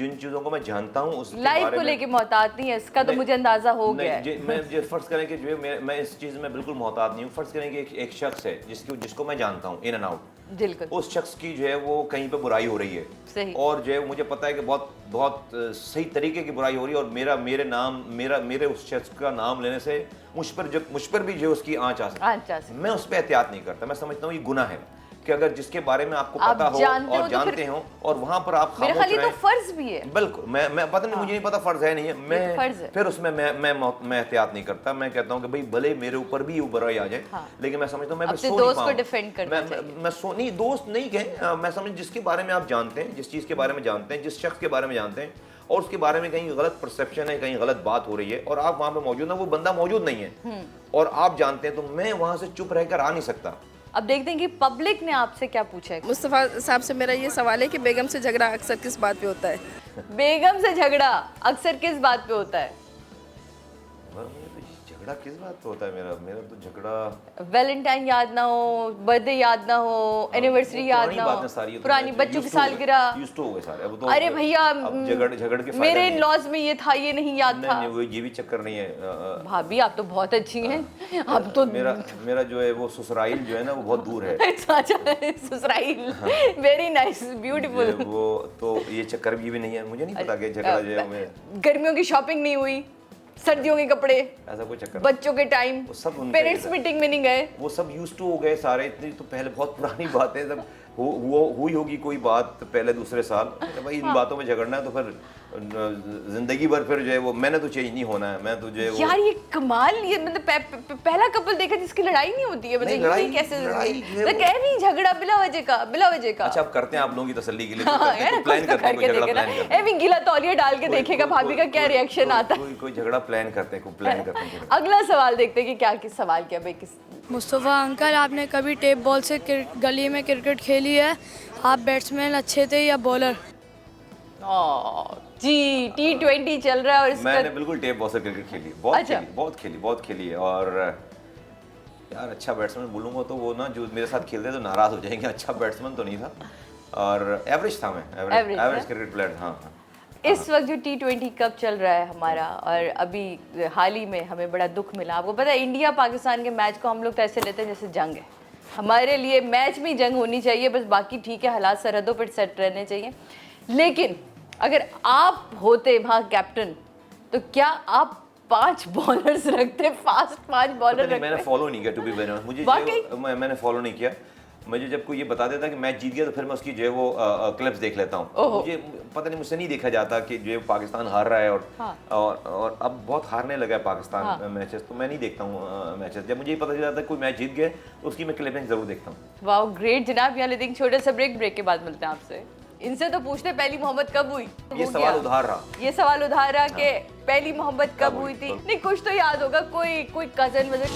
जिन चीज़ों को मैं जानता हूँ उसके लाइफ बारे को में लेके मोहतात नहीं है, इसका तो मुझे अंदाजा हो गया है। मैं फ़र्ज़ करें कि जो मैं इस चीज़ में बिल्कुल मोहतात नहीं हूँ। फ़र्ज़ करें कि एक शख्स है जिसको मैं जानता हूँ इन एंड आउट, बिल्कुल उस शख्स की जो है वो कहीं पे बुराई हो रही है, सही। और जो है मुझे पता है कि बहुत बहुत सही तरीके की बुराई हो रही है, और मेरे उस शख्स का नाम लेने से मुझ पर भी जो है उसकी आँच आ सकती है। मैं उस पर एहतियात नहीं करता। मैं समझता हूँ ये गुनाह है कि अगर जिसके बारे में आपको पता हो और जानते हो और वहाँ पर आप खामोश रहें। तो फर्ज भी है। बिल्कुल, मैं पता नहीं, मुझे नहीं पता फ़र्ज़ है नहीं है, मैं फिर उसमें मैं एहतियात नहीं करता। मैं कहता हूँ कि भाई भले मेरे ऊपर भी बुराई आ जाए, लेकिन मैं समझता हूँ मैं अपने दोस्त को डिफेंड करना चाहिए। नहीं, दोस्त नहीं कहें, मैं समझ जिसके बारे में आप जानते हैं, जिस चीज़ के बारे में जानते हैं, जिस शख्स के बारे में जानते हैं और उसके बारे में कहीं गलत परसेप्शन है, कहीं गलत बात हो रही है और आप वहाँ पे मौजूद हैं, वो बंदा मौजूद नहीं है और आप जानते हैं, तो मैं वहाँ से चुप रहकर आ नहीं सकता। अब देखते हैं कि पब्लिक ने आपसे क्या पूछा है। मुस्तफ़ा साहब से मेरा ये सवाल है कि बेगम से झगड़ा अक्सर किस बात पे होता है? बेगम से झगड़ा अक्सर किस बात पे होता है? झगड़ा किस बात पे होता है? मेरा तो झगड़ा वैलेंटाइन याद ना हो, बर्थडे याद ना हो, एनिवर्सरी याद ना हो, पुरानी बच्चों की सालगिरह यूज्ड टू हो गए सारे। अब तो अरे भैया झगड़ के मेरे इन लॉज में ये था, ये नहीं याद था। नहीं, ये भी चक्कर नहीं है। भाभी आप तो बहुत अच्छी हैं। अब तो मेरा जो है वो ससुराइल जो है ना वो बहुत दूर है। ससुराइल, वेरी नाइस, ब्यूटीफुल। वो तो ये चक्कर भी नहीं है। मुझे नहीं पता कि झगड़ा जो है गर्मियों की शॉपिंग नहीं हुई, सर्दियों के कपड़े, ऐसा कोई चक्कर, बच्चों के टाइम, पेरेंट्स मीटिंग में नहीं गए, वो सब यूज्ड टू हो गए सारे। इतनी तो पहले बहुत पुरानी बात है, जब हुई होगी कोई बात पहले दूसरे साल, भाई इन बातों में झगड़ना है तो फिर जिंदगी भर फिर जो है वो मैंने तो चेंज नहीं होना है। मैं तो जो है यार ये कमाल, ये मतलब पहला कपल देखा जिसकी लड़ाई नहीं होती है। मतलब लड़ाई कैसे तो कह नहीं, झगड़ा बिला वजह का। अच्छा, आप करते हैं, आप लोगों की तसल्ली के लिए तो प्लान करते हैं, झगड़ा प्लान करते हैं। गीला तौलिया डाल के देखेगा भाभी का क्या रिएक्शन आता है। कोई झगड़ा प्लान करते हैं। अगला सवाल देखते हैं कि क्या किस सवाल किया भाई। किस मुस्तफ़ा अंकल, आपने कभी टेप बॉल से गली में क्रिकेट खेली है? आप बैट्समैन अच्छे थे या बॉलर? जी, T20 चल रहा है और मैंने बिल्कुल टेप बॉल से क्रिकेट खेली, बहुत खेली है। और यार अच्छा बैट्समैन बोलूँगा तो वो ना जो मेरे साथ खेलते तो नाराज़ हो जाएंगे। अच्छा बैट्समैन तो नहीं था और एवरेज था। मैं एवरेज क्रिकेट प्लेयर। हाँ। इस वक्त जो T20 कप चल रहा है हमारा, और अभी हाल ही में हमें बड़ा दुख मिला। आपको पता है इंडिया पाकिस्तान के मैच को हम लोग तो ऐसे लेते हैं जैसे जंग है। हमारे लिए मैच में जंग होनी चाहिए, बस बाकी ठीक है, हालात सरहदों पर सेट रहने चाहिए। लेकिन अगर आप होते वहाँ कैप्टन तो क्या आप 5 बॉलर्स रखते, फास्ट 5 बॉलर रखते? मैंने फॉलो नहीं किया, टू बी वेरी ऑनेस्ट। मैंने फॉलो नहीं किया। मुझे जब कोई ये बता देता कि मैच जीत गया तो फिर मैं उसकी जो है वो क्लिप्स देख लेता हूँ। मुझे पता नहीं, मुझसे नहीं देखा जाता कि जो है पाकिस्तान हार रहा है और अब बहुत हारने लगा है पाकिस्तान मैचेस, तो मैं नहीं देखता हूँ मैचेस। जब मुझे पता चल जाता है कोई मैच जीत गए तो उसकी मैं क्लिपिंग जरूर देखता हूँ। वाह ग्रेट जनाब। यहाँ लेते हैं छोटा सा ब्रेक के बाद मिलते हैं आपसे। इनसे तो पूछते पहली मोहब्बत कब हुई? ये सवाल उधार रहा कि पहली मोहब्बत कब हुई थी। नहीं, कुछ तो याद होगा, कोई कजन वजन।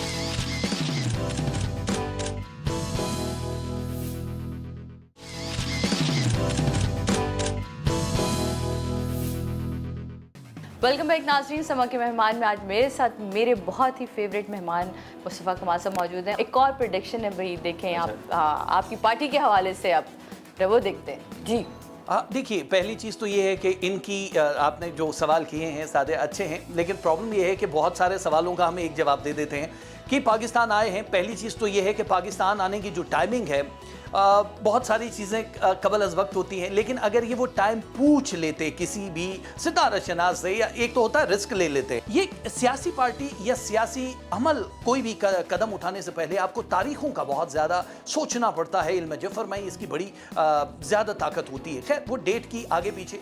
वेलकम बैक नाज़रीन। समा के मेहमान में आज मेरे साथ मेरे बहुत ही फेवरेट मेहमान मुस्तफ़ा कमाल साहब मौजूद हैं। एक और प्रेडिक्शन है भाई, देखें आप आपकी पार्टी के हवाले से आप वो देखते हैं जी। देखिए, पहली चीज़ तो ये है कि इनकी आपने जो सवाल किए हैं सारे अच्छे हैं, लेकिन प्रॉब्लम ये है कि बहुत सारे सवालों का हम एक जवाब दे देते हैं कि पाकिस्तान आए हैं। पहली चीज़ तो ये है कि पाकिस्तान आने की जो टाइमिंग है, बहुत सारी चीज़ें कबल अज़ वक्त होती हैं, लेकिन अगर ये वो टाइम पूछ लेते किसी भी सितारा शनास से, या एक तो होता है रिस्क ले लेते। ये सियासी पार्टी या सियासी अमल कोई भी कदम उठाने से पहले आपको तारीखों का बहुत ज़्यादा सोचना पड़ता है। इल्म जफर में इसकी बड़ी ज़्यादा ताकत होती है। खैर, वो डेट की आगे पीछे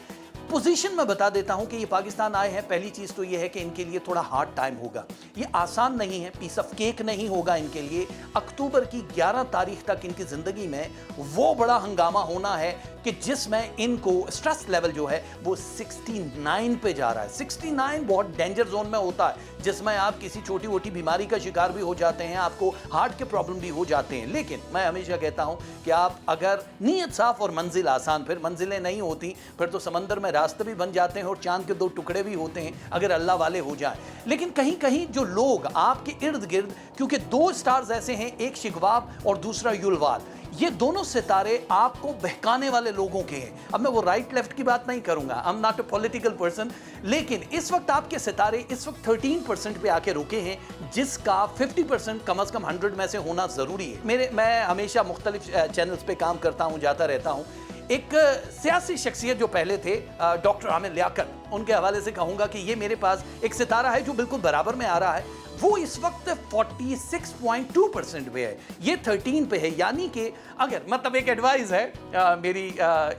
पोजीशन में बता देता हूं कि ये पाकिस्तान आए हैं। पहली चीज़ तो ये है कि इनके लिए थोड़ा हार्ड टाइम होगा, ये आसान नहीं है, पीस ऑफ केक नहीं होगा इनके लिए। अक्टूबर की 11 तारीख तक इनकी ज़िंदगी में वो बड़ा हंगामा होना है कि जिसमें इनको स्ट्रेस लेवल जो है वो 69 पे जा रहा है। 69 बहुत डेंजर जोन में होता है, जिसमें आप किसी छोटी मोटी बीमारी का शिकार भी हो जाते हैं, आपको हार्ट के प्रॉब्लम भी हो जाते हैं। लेकिन मैं हमेशा कहता हूं कि आप अगर नीयत साफ और मंजिल आसान, फिर मंजिलें नहीं होती, फिर तो समंदर में रास्ते भी बन जाते हैं और चांद के 2 टुकड़े भी होते हैं अगर अल्लाह वाले हो जाए। लेकिन कहीं कहीं जो लोग आपके इर्द गिर्द, क्योंकि 2 स्टार्स ऐसे हैं, एक शिगवाब और दूसरा युलवाल, ये दोनों सितारे आपको बहकाने वाले लोगों के हैं। अब मैं वो राइट लेफ्ट की बात नहीं करूंगा, I am not a political person, लेकिन इस वक्त आपके सितारे इस वक्त 13% पे आके रुके हैं, जिसका 50% कम से कम 100 में से होना जरूरी है। मैं हमेशा मुख्तलिफ चैनल्स पे काम करता हूँ, जाता रहता हूँ। एक सियासी शख्सियत जो पहले थे डॉक्टर आमिर लियाकत, उनके हवाले से कहूंगा कि ये मेरे पास एक सितारा है जो बिल्कुल बराबर में आ रहा है। वो इस वक्त 46.2% पे है, ये 13 पे है। यानी कि अगर मतलब एक एडवाइस है, मेरी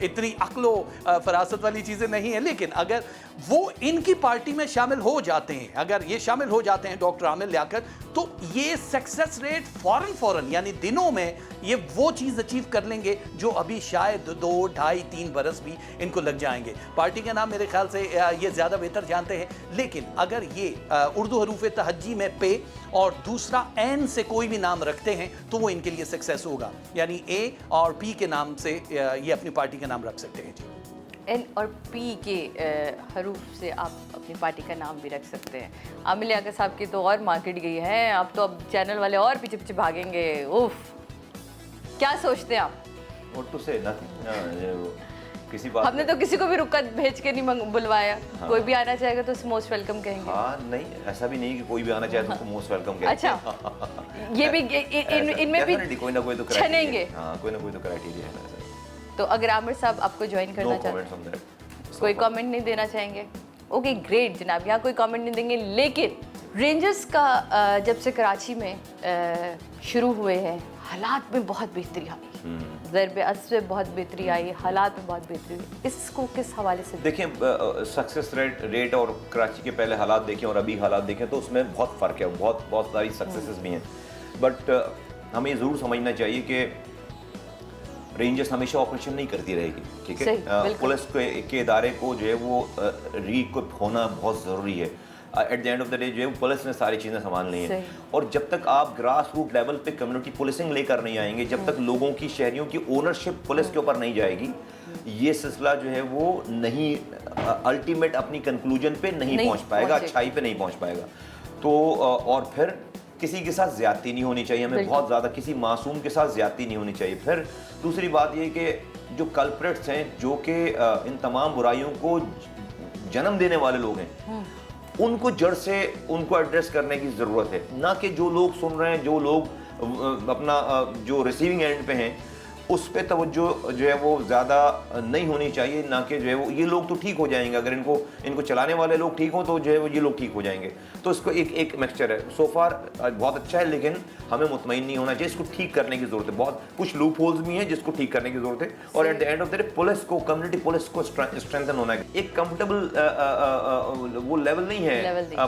इतनी अक्लो फरासत वाली चीज़ें नहीं है, लेकिन अगर वो इनकी पार्टी में शामिल हो जाते हैं, अगर ये शामिल हो जाते हैं डॉक्टर आमिर लियाकत, तो ये सक्सेस रेट फौरन यानी दिनों में ये वो चीज़ अचीव कर लेंगे जो अभी शायद 2, 2.5, 3 बरस भी इनको लग जाएंगे। पार्टी का नाम मेरे ख्याल से ये ज़्यादा बेहतर जानते हैं, लेकिन अगर ये उर्दू हरूफ तहज्जी में पे और दूसरा एन से कोई भी नाम रखते हैं तो वो इनके लिए सक्सेस होगा। यानी ए और पी के नाम से ये अपनी पार्टी का नाम रख सकते हैं जी। एन और पी के हरूफ से आप अपनी पार्टी का नाम भी रख सकते हैं। आमिर लियाकत साहब की तो और मार्केट गई है, अब तो अब चैनल वाले और पीछे पीछे भागेंगे। उफ, क्या सोचते हैं आप? What to say? Nothing. किसी बात हमने तो किसी को भी रुकत भेज के नहीं बुलवाया। हाँ। कोई भी आना चाहेगा तो मोस्ट वेलकम कहेंगे। हाँ, नहीं ऐसा भी नहीं कि कोई भी आना चाहे तो उसको मोस्ट वेलकम कहेंगे। अच्छा, ये भी इनमें भी कोई ना कोई तो छनेंगे। हाँ, कोई ना कोई तो क्राइटेरिया है ना। तो अगर आमिर साहब आपको ज्वाइन करना चाहते हैं, कोई कमेंट नहीं देना चाहेंगे? ओके ग्रेट जनाब, यहाँ कोई कमेंट नहीं देंगे। लेकिन रेंजर्स का जब से कराची में शुरू हुए हैं, हालात में बहुत बेहतरी आई, ज़रबे असर में बहुत बेहतरी आई, हालात में बहुत बेहतरी हुई। इसको किस हवाले से देखें? सक्सेस रेट और कराची के पहले हालात देखें और अभी हालात देखें तो उसमें बहुत फ़र्क है। बहुत सारी सक्सेसेस भी हैं, बट हमें ये ज़रूर समझना चाहिए कि रेंजर्स हमेशा ऑपरेशन नहीं करती रहेगी, ठीक है? पुलिस के इदारे को जो है वो रीइक्विप होना बहुत ज़रूरी है। At the end of the day जो है पुलिस ने सारी चीज़ें संभाल ली हैं, और जब तक आप ग्रास रूट लेवल पे कम्युनिटी पुलिसिंग लेकर नहीं आएंगे, जब तक लोगों की, शहरियों की ओनरशिप पुलिस के ऊपर नहीं जाएगी, ये सिलसिला जो है वो नहीं अल्टीमेट अपनी कंक्लूजन पे नहीं पहुंच पाएगा, अच्छाई पे नहीं पहुंच पाएगा। तो और फिर किसी के साथ ज्यादती नहीं होनी चाहिए, हमें बहुत ज़्यादा किसी मासूम के साथ ज्यादती नहीं होनी चाहिए। फिर दूसरी बात ये कि जो कल्प्रिट्स हैं, जो कि इन तमाम बुराइयों को जन्म देने वाले लोग हैं, उनको जड़ से उनको एड्रेस करने की ज़रूरत है, ना कि जो लोग सुन रहे हैं, जो लोग अपना जो रिसीविंग एंड पे हैं उस पे तवज्जो जो है वो ज़्यादा नहीं होनी चाहिए, ना कि जो है वो ये लोग तो ठीक हो जाएंगे, अगर इनको चलाने वाले लोग ठीक हों तो जो है वो ये लोग ठीक हो जाएंगे। तो इसको एक मिक्सचर है। सो फार बहुत अच्छा है, लेकिन हमें मुतमईन नहीं होना चाहिए, इसको ठीक करने की ज़रूरत है। बहुत कुछ लूप होल्स भी हैं जिसको ठीक करने की ज़रूरत है, और at the end of the day police को, कम्युनिटी पुलिस को स्ट्रेंथन होना है। एक कंफर्टेबल वो लेवल नहीं है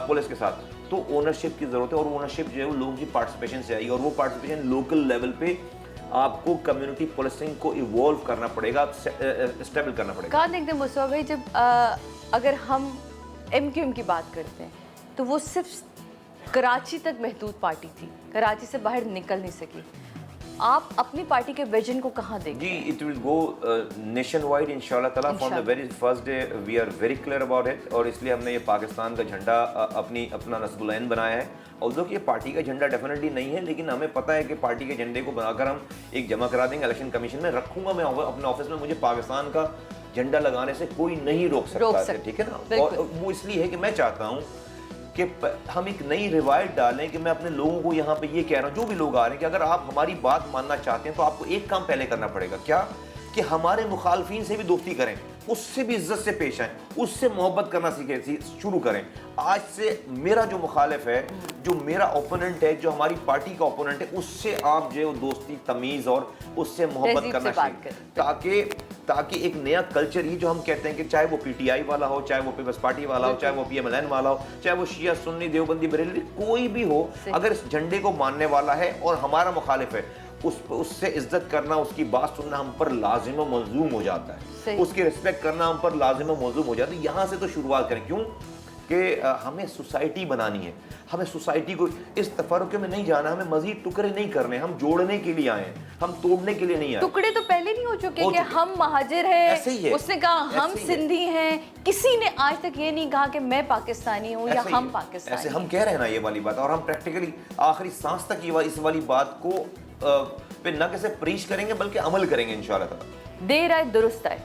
पुलिस के साथ, तो ओनरशिप की ज़रूरत है, और ओनरशिप जो है वो लोगों की पार्टिसिपेशन से आएगी, और वो पार्टिसिपेशन लोकल लेवल पे आपको कम्युनिटी पुलिसिंग को इवॉल्व करना पड़ेगा, स्टेबल करना पड़ेगा। कहाँ देखते हैं मुस्तफा भाई, जब अगर हम MQM की बात करते हैं तो वो सिर्फ कराची तक महदूद पार्टी थी, कराची से बाहर निकल नहीं सकी। आप अपनी पार्टी के विजन को कहाँ देखें? जी, it will go nationwide इंशाल्लाह ताला। From the very first day we are very clear about it, और इसलिए हमने ये पाकिस्तान का झंडा अपना नस्बुलैन बनाया है। ऑल्दो कि ये पार्टी का झंडा डेफिनेटली नहीं है, लेकिन हमें पता है कि पार्टी के झंडे को बनाकर हम एक जमा करा देंगे इलेक्शन कमीशन में, रखूंगा मैं अपने ऑफिस में, मुझे पाकिस्तान का झंडा लगाने से कोई नहीं रोक सकता, ठीक है ना? और वो इसलिए है कि मैं चाहता हूँ कि हम एक नई रिवायत डालें कि मैं अपने लोगों को यहाँ पे ये कह रहा हूँ, जो भी लोग आ रहे हैं, कि अगर आप हमारी बात मानना चाहते हैं तो आपको एक काम पहले करना पड़ेगा। क्या? कि हमारे मुखालफिन से भी दोस्ती करें, उससे भी इज्जत से पेश आएं, उससे मोहब्बत करना शुरू करें। आज से मेरा जो मुखालिफ है, जो मेरा ओपोनेंट है, जो हमारी पार्टी का ओपोनेंट है, उससे आप जो दोस्ती, तमीज़ और उससे मोहब्बत करना चाहिए, ताकि एक नया कल्चर, ये जो हम कहते हैं कि चाहे वो PTI वाला हो, चाहे वो पीपल्स पार्टी वाला हो, चाहे वो PMLN वाला हो, चाहे वो शिया सुन्नी देवबंदी बरेलवी कोई भी हो, अगर इस झंडे को मानने वाला है और हमारा मुखालिफ है, उससे इज्जत करना, उसकी बात सुनना हम पर लाजिम व मलजूम हो जाता है, उसकी रिस्पेक्ट करना हम पर लाजिम व मलजूम हो जाता है। यहाँ से तो शुरुआत करें, क्यों कि हमें सोसाइटी बनानी है, हमें सोसाइटी को इस तफरुके में नहीं जाना, हमें मजीद टुकड़े नहीं करने, हम जोड़ने के लिए आए हैं, हम तोड़ने के लिए नहीं आए। टुकड़े तो पहले नहीं हो चुके कि हम महाजिर हैं, उसने कहा हम सिंधी हैं, किसी ने आज तक ये नहीं कहा कि मैं पाकिस्तानी हूँ या हम पाकिस्तानी। ऐसे हम कह रहे हैं ना ये वाली बात, और हम प्रैक्टिकली आखिरी सांस तक इस वाली बात को पे न कैसे प्रीच करेंगे बल्कि अमल करेंगे इंशाल्लाह ताला। देर आए दुरुस्त आए,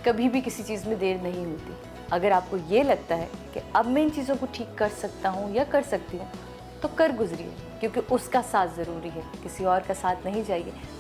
कभी भी किसी चीज़ में देर नहीं होती। अगर आपको ये लगता है कि अब मैं इन चीज़ों को ठीक कर सकता हूँ या कर सकती हूँ तो कर गुजरिए, क्योंकि उसका साथ ज़रूरी है, किसी और का साथ नहीं चाहिए।